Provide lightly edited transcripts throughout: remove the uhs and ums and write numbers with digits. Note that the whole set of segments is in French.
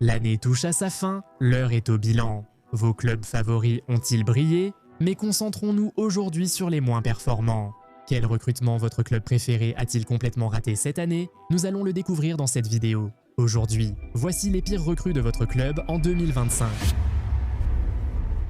L'année touche à sa fin, l'heure est au bilan. Vos clubs favoris ont-ils brillé? Mais concentrons-nous aujourd'hui sur les moins performants. Quel recrutement votre club préféré a-t-il complètement raté cette année? Nous allons le découvrir dans cette vidéo. Aujourd'hui, voici les pires recrues de votre club en 2025.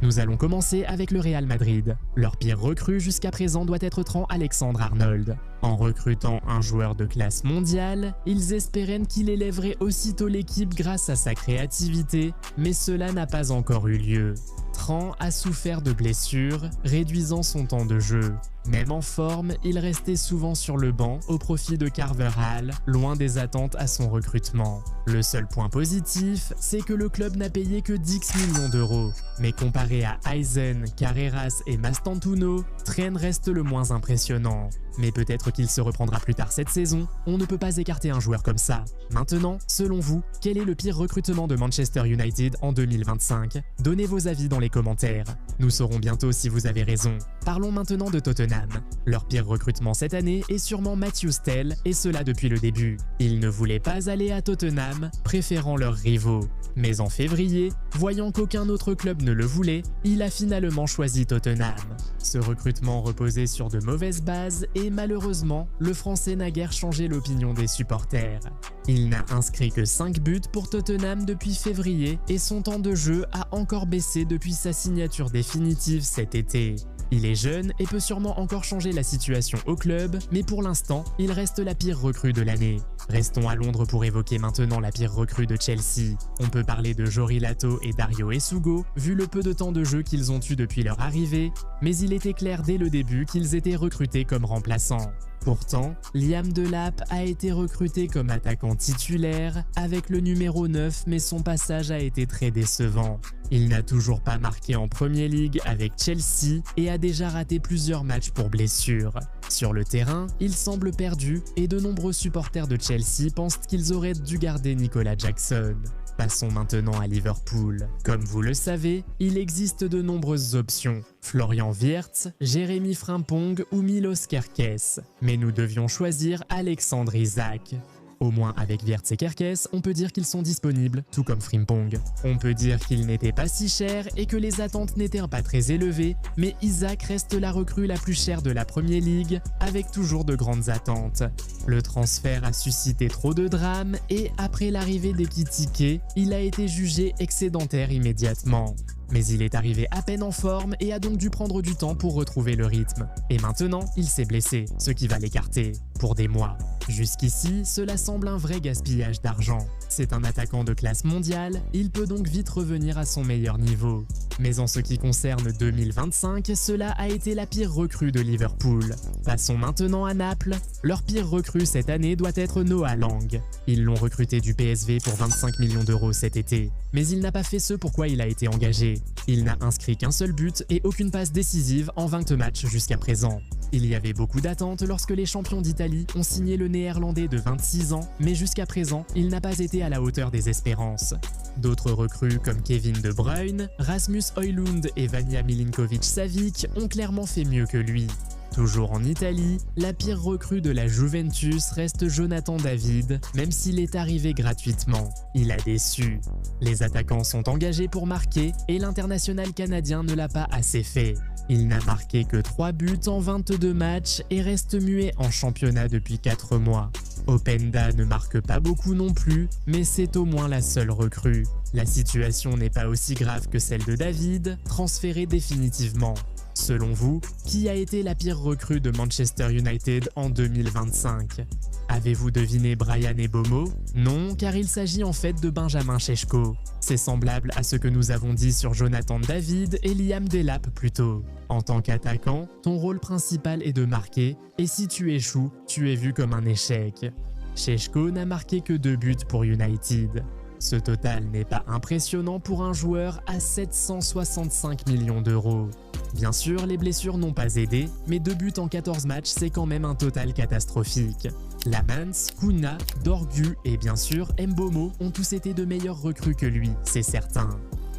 Nous allons commencer avec le Real Madrid. Leur pire recrue jusqu'à présent doit être Trent Alexander-Arnold. En recrutant un joueur de classe mondiale, ils espéraient qu'il élèverait aussitôt l'équipe grâce à sa créativité, mais cela n'a pas encore eu lieu. Trent a souffert de blessures, réduisant son temps de jeu. Même en forme, il restait souvent sur le banc au profit de Carver Hall, loin des attentes à son recrutement. Le seul point positif, c'est que le club n'a payé que 10 millions d'euros. Mais comparé à Eisen, Carreras et Mastantuono, Trent reste le moins impressionnant. Mais peut-être qu'il se reprendra plus tard cette saison, on ne peut pas écarter un joueur comme ça. Maintenant, selon vous, quel est le pire recrutement de Manchester United en 2025? Donnez vos avis dans les commentaires. Nous saurons bientôt si vous avez raison. Parlons maintenant de Tottenham. Leur pire recrutement cette année est sûrement Matthew Stell, et cela depuis le début. Ils ne voulaient pas aller à Tottenham, préférant leurs rivaux. Mais en février, voyant qu'aucun autre club ne le voulait, il a finalement choisi Tottenham. Ce recrutement reposait sur de mauvaises bases et malheureusement, le Français n'a guère changé l'opinion des supporters. Il n'a inscrit que 5 buts pour Tottenham depuis février et son temps de jeu a encore baissé depuis sa signature définitive cet été. Il est jeune et peut sûrement encore changer la situation au club, mais pour l'instant, il reste la pire recrue de l'année. Restons à Londres pour évoquer maintenant la pire recrue de Chelsea. On peut parler de Jory Lato et Dario Essugo, vu le peu de temps de jeu qu'ils ont eu depuis leur arrivée, mais il était clair dès le début qu'ils étaient recrutés comme remplaçants. Pourtant, Liam Delap a été recruté comme attaquant titulaire avec le numéro 9, mais son passage a été très décevant. Il n'a toujours pas marqué en Premier League avec Chelsea et a déjà raté plusieurs matchs pour blessure. Sur le terrain, il semble perdu et de nombreux supporters de Chelsea pensent qu'ils auraient dû garder Nicolas Jackson. Passons maintenant à Liverpool. Comme vous le savez, il existe de nombreuses options. Florian Wirtz, Jérémy Frimpong ou Milos Kerkez. Mais nous devions choisir Alexandre Isak. Au moins avec Wirtz et Kerkez, on peut dire qu'ils sont disponibles, tout comme Frimpong. On peut dire qu'ils n'étaient pas si chers et que les attentes n'étaient pas très élevées, mais Isak reste la recrue la plus chère de la Premier League, avec toujours de grandes attentes. Le transfert a suscité trop de drames et après l'arrivée d'Ekitike, il a été jugé excédentaire immédiatement. Mais il est arrivé à peine en forme et a donc dû prendre du temps pour retrouver le rythme. Et maintenant, il s'est blessé, ce qui va l'écarter pour des mois. Jusqu'ici, cela semble un vrai gaspillage d'argent. C'est un attaquant de classe mondiale, il peut donc vite revenir à son meilleur niveau. Mais en ce qui concerne 2025, cela a été la pire recrue de Liverpool. Passons maintenant à Naples. Leur pire recrue cette année doit être Noah Lang. Ils l'ont recruté du PSV pour 25 millions d'euros cet été. Mais il n'a pas fait ce pourquoi il a été engagé. Il n'a inscrit qu'un seul but et aucune passe décisive en 20 matchs jusqu'à présent. Il y avait beaucoup d'attentes lorsque les champions d'Italie ont signé le néerlandais de 26 ans, mais jusqu'à présent, il n'a pas été à la hauteur des espérances. D'autres recrues comme Kevin De Bruyne, Rasmus Højlund et Vanja Milinković-Savić ont clairement fait mieux que lui. Toujours en Italie, la pire recrue de la Juventus reste Jonathan David, même s'il est arrivé gratuitement. Il a déçu. Les attaquants sont engagés pour marquer et l'international canadien ne l'a pas assez fait. Il n'a marqué que 3 buts en 22 matchs et reste muet en championnat depuis 4 mois. Openda ne marque pas beaucoup non plus, mais c'est au moins la seule recrue. La situation n'est pas aussi grave que celle de David, transféré définitivement. Selon vous, qui a été la pire recrue de Manchester United en 2025? Avez-vous deviné Bryan Mbeumo? Non, car il s'agit en fait de Benjamin Šeško. C'est semblable à ce que nous avons dit sur Jonathan David et Liam Delap plus tôt. En tant qu'attaquant, ton rôle principal est de marquer, et si tu échoues, tu es vu comme un échec. Šeško n'a marqué que 2 buts pour United. Ce total n'est pas impressionnant pour un joueur à 765 millions d'euros. Bien sûr, les blessures n'ont pas aidé, mais 2 buts en 14 matchs, c'est quand même un total catastrophique. Lamans, Kuna, Dorgu et bien sûr Mbeumo ont tous été de meilleurs recrues que lui, c'est certain.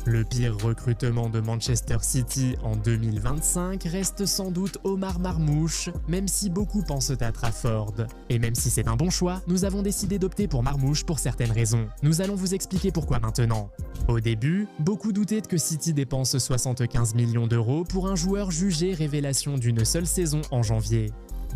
Le pire recrutement de Manchester City en 2025 reste sans doute Omar Marmoush, même si beaucoup pensent à Trafford. Et même si c'est un bon choix, nous avons décidé d'opter pour Marmoush pour certaines raisons. Nous allons vous expliquer pourquoi maintenant. Au début, beaucoup doutaient que City dépense 75 millions d'euros pour un joueur jugé révélation d'une seule saison en janvier.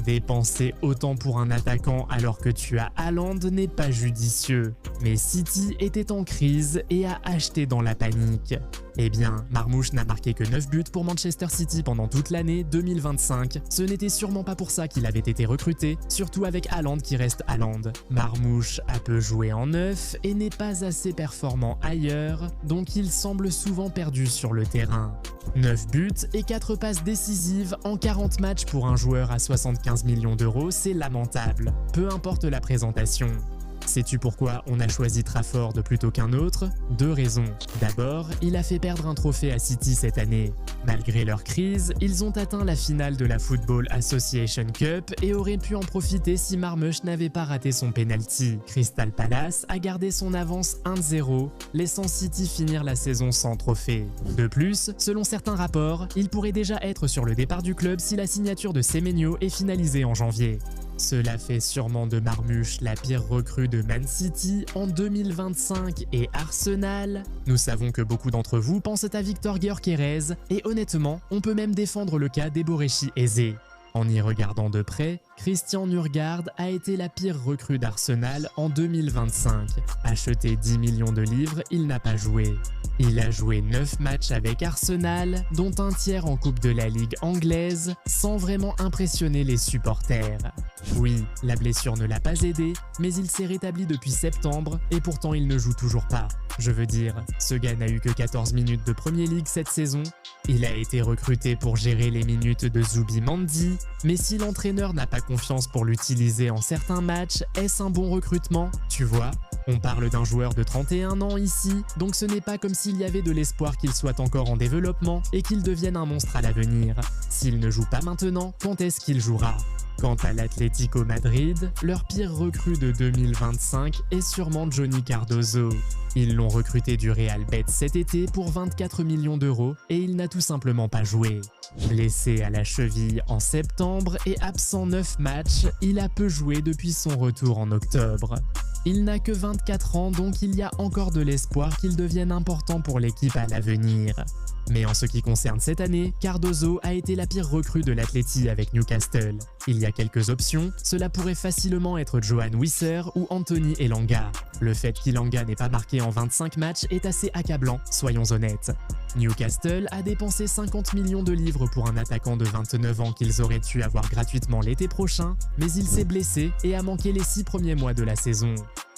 Dépenser autant pour un attaquant alors que tu as Haaland n'est pas judicieux. Mais City était en crise et a acheté dans la panique. Eh bien, Marmoush n'a marqué que 9 buts pour Manchester City pendant toute l'année 2025. Ce n'était sûrement pas pour ça qu'il avait été recruté, surtout avec Haaland qui reste Haaland. Marmoush a peu joué en neuf et n'est pas assez performant ailleurs, donc il semble souvent perdu sur le terrain. 9 buts et 4 passes décisives en 40 matchs pour un joueur à 75 millions d'euros, c'est lamentable. Peu importe la présentation. Sais-tu pourquoi on a choisi Trafford plutôt qu'un autre? Deux raisons. D'abord, il a fait perdre un trophée à City cette année. Malgré leur crise, ils ont atteint la finale de la Football Association Cup et auraient pu en profiter si Marmoush n'avait pas raté son penalty. Crystal Palace a gardé son avance 1-0, laissant City finir la saison sans trophée. De plus, selon certains rapports, il pourrait déjà être sur le départ du club si la signature de Semenyo est finalisée en janvier. Cela fait sûrement de Marmoush la pire recrue de Man City en 2025 et Arsenal. Nous savons que beaucoup d'entre vous pensent à Victor Gyökeres et honnêtement, on peut même défendre le cas d'Eborechi Eze. En y regardant de près, Christian Nørgaard a été la pire recrue d'Arsenal en 2025. Acheté 10 millions de livres, il n'a pas joué. Il a joué 9 matchs avec Arsenal, dont un tiers en Coupe de la Ligue anglaise, sans vraiment impressionner les supporters. Oui, la blessure ne l'a pas aidé, mais il s'est rétabli depuis septembre et pourtant il ne joue toujours pas. Je veux dire, ce gars n'a eu que 14 minutes de Premier League cette saison. Il a été recruté pour gérer les minutes de Zubimendi, mais si l'entraîneur n'a pas confiance pour l'utiliser en certains matchs, est-ce un bon recrutement? Tu vois, on parle d'un joueur de 31 ans ici, donc ce n'est pas comme s'il y avait de l'espoir qu'il soit encore en développement et qu'il devienne un monstre à l'avenir. S'il ne joue pas maintenant, quand est-ce qu'il jouera? Quant à l'Atlético Madrid, leur pire recrue de 2025 est sûrement Johnny Cardozo. Ils l'ont recruté du Real Betis cet été pour 24 millions d'euros et il n'a tout simplement pas joué. Blessé à la cheville en septembre et absent 9 matchs, il a peu joué depuis son retour en octobre. Il n'a que 24 ans, donc il y a encore de l'espoir qu'il devienne important pour l'équipe à l'avenir. Mais en ce qui concerne cette année, Cardozo a été la pire recrue de l'Atleti avec Newcastle. Il y a quelques options, cela pourrait facilement être Johan Wisser ou Anthony Elanga. Le fait qu'Elanga n'ait pas marqué en 25 matchs est assez accablant, soyons honnêtes. Newcastle a dépensé 50 millions de livres pour un attaquant de 29 ans qu'ils auraient dû avoir gratuitement l'été prochain, mais il s'est blessé et a manqué les 6 premiers mois de la saison.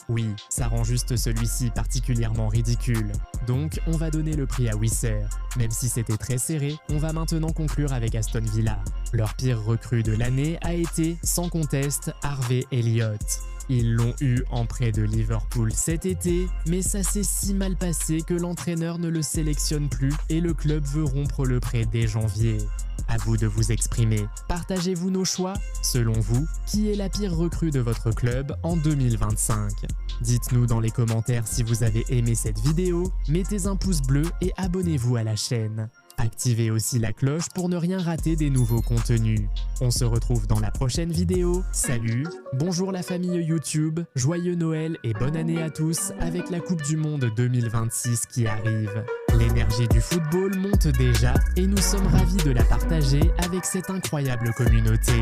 Oui, ça rend juste celui-ci particulièrement ridicule. Donc, on va donner le prix à Wisser. Même si c'était très serré, on va maintenant conclure avec Aston Villa. Leur pire recrue de l'année a été, sans conteste, Harvey Elliott. Ils l'ont eu en prêt de Liverpool cet été, mais ça s'est si mal passé que l'entraîneur ne le sélectionne plus et le club veut rompre le prêt dès janvier. À vous de vous exprimer. Partagez-vous nos choix. Selon vous, qui est la pire recrue de votre club en 2025? Dites-nous dans les commentaires si vous avez aimé cette vidéo, mettez un pouce bleu et abonnez-vous à la chaîne. Activez aussi la cloche pour ne rien rater des nouveaux contenus. On se retrouve dans la prochaine vidéo. Salut, bonjour la famille YouTube, joyeux Noël et bonne année à tous avec la Coupe du Monde 2026 qui arrive. L'énergie du football monte déjà et nous sommes ravis de la partager avec cette incroyable communauté.